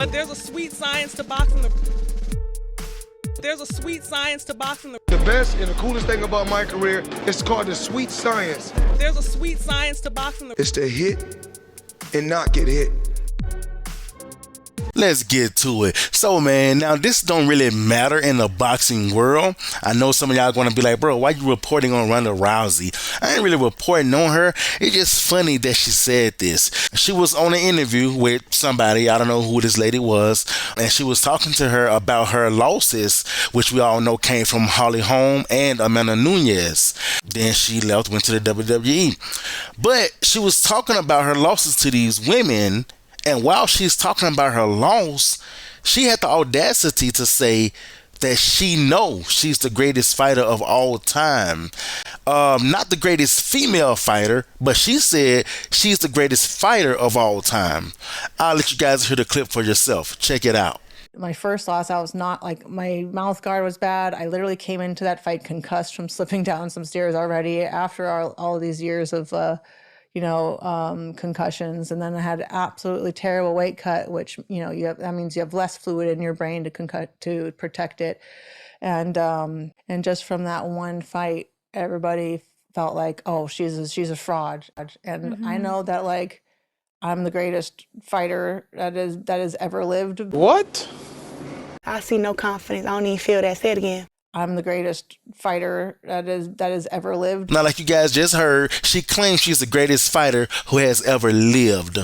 But there's a sweet science to boxing. There's a sweet science to boxing. The best and the coolest thing about my career is called the sweet science. There's a sweet science to boxing. It's to hit and not get hit. Let's get to it. So, man, now this don't really matter in the boxing world. I know some of y'all going to be like, bro, why you reporting on Ronda Rousey? I ain't really reporting on her. It's just funny that she said this. She was on an interview with somebody, I don't know who this lady was, and she was talking to her about her losses, which we all know came from Holly Holm and Amanda Nunes. Then she left, went to the WWE. But she was talking about her losses to these women. And while she's talking about her loss, she had the audacity to say that she knows she's the greatest fighter of all time. Not the greatest female fighter, but she said she's the greatest fighter of all time. I'll let you guys hear the clip for yourself. Check it out. My first loss, I was not like, my mouth guard was bad. I literally came into that fight concussed from slipping down some stairs already after all of these years of concussions. And then I had absolutely terrible weight cut, which, that means you have less fluid in your brain to protect it. And just from that one fight, everybody felt like, oh, she's a fraud. And I know that, like, I'm the greatest fighter that has ever lived. What? I see no confidence. I don't even feel that. Say it again. I'm the greatest fighter that has ever lived. Now, like you guys just heard, she claims she's the greatest fighter who has ever lived.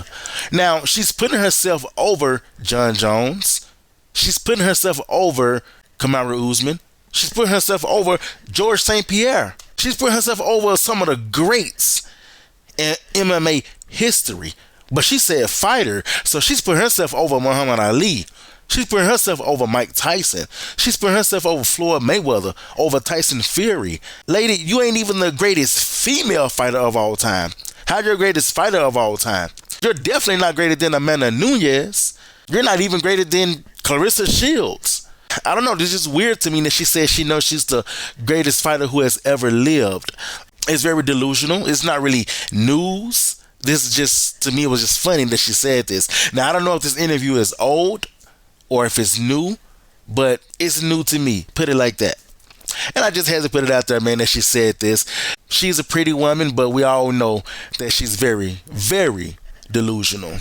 Now, she's putting herself over John Jones. She's putting herself over Kamaru Usman. She's putting herself over George St. Pierre. She's putting herself over some of the greats in MMA history. But she said fighter, so she's putting herself over Muhammad Ali. She's putting herself over Mike Tyson. She's putting herself over Floyd Mayweather, over Tyson Fury. Lady, you ain't even the greatest female fighter of all time. How's your greatest fighter of all time? You're definitely not greater than Amanda Nunes. You're not even greater than Clarissa Shields. I don't know, this is weird to me that she says she knows she's the greatest fighter who has ever lived. It's very delusional. It's not really news. This is just, to me, it was just funny that she said this. Now, I don't know if this interview is old or if it's new, but it's new to me. Put it like that. And I just had to put it out there, man, that she said this. She's a pretty woman, but we all know that she's very, very delusional.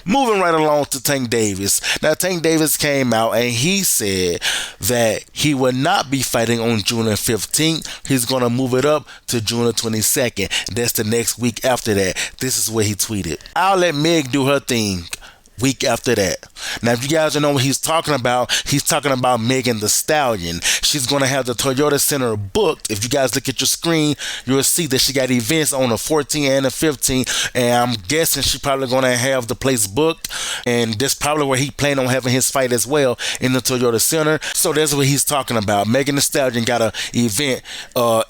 Moving right along to Tank Davis. Now, Tank Davis came out and he said that he will not be fighting on June 15th. He's going to move it up to June 22nd. That's the next week after that. This is what he tweeted. I'll let Meg do her thing. Week after that. Now, if you guys don't know what he's talking about Megan Thee Stallion. She's going to have the Toyota Center booked. If you guys look at your screen, you'll see that she got events on the 14th and the 15th, and I'm guessing she's probably going to have the place booked, and that's probably where he planned on having his fight as well, in the Toyota Center. So that's what he's talking about. Megan Thee Stallion got an event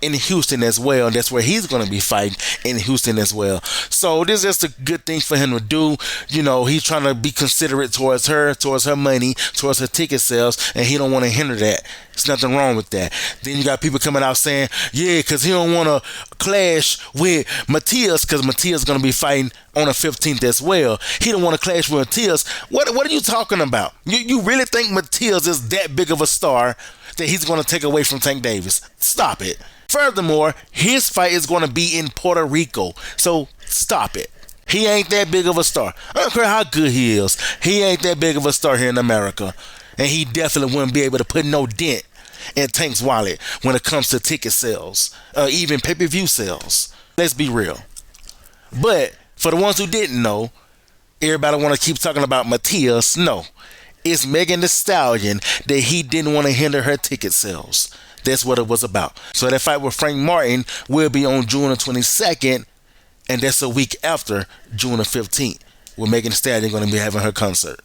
in Houston as well, and that's where he's going to be fighting, in Houston as well. So this is just a good thing for him to do. He's trying to be considerate towards her money, towards her ticket sales, and he don't want to hinder that. There's nothing wrong with that. Then you got people coming out saying, yeah, because he don't want to clash with Matias, because Matias is going to be fighting on the 15th as well. He don't want to clash with Matias. What are you talking about? You really think Matias is that big of a star that he's going to take away from Tank Davis? Stop it. Furthermore, his fight is going to be in Puerto Rico, so stop it. He ain't that big of a star. I don't care how good he is. He ain't that big of a star here in America. And he definitely wouldn't be able to put no dent in Tank's wallet when it comes to ticket sales, even pay-per-view sales. Let's be real. But for the ones who didn't know, everybody want to keep talking about Matias. No, it's Megan Thee Stallion that he didn't want to hinder her ticket sales. That's what it was about. So that fight with Frank Martin will be on June the 22nd. And that's a week after June the 15th, where Megan Thee Stallion going to be having her concert.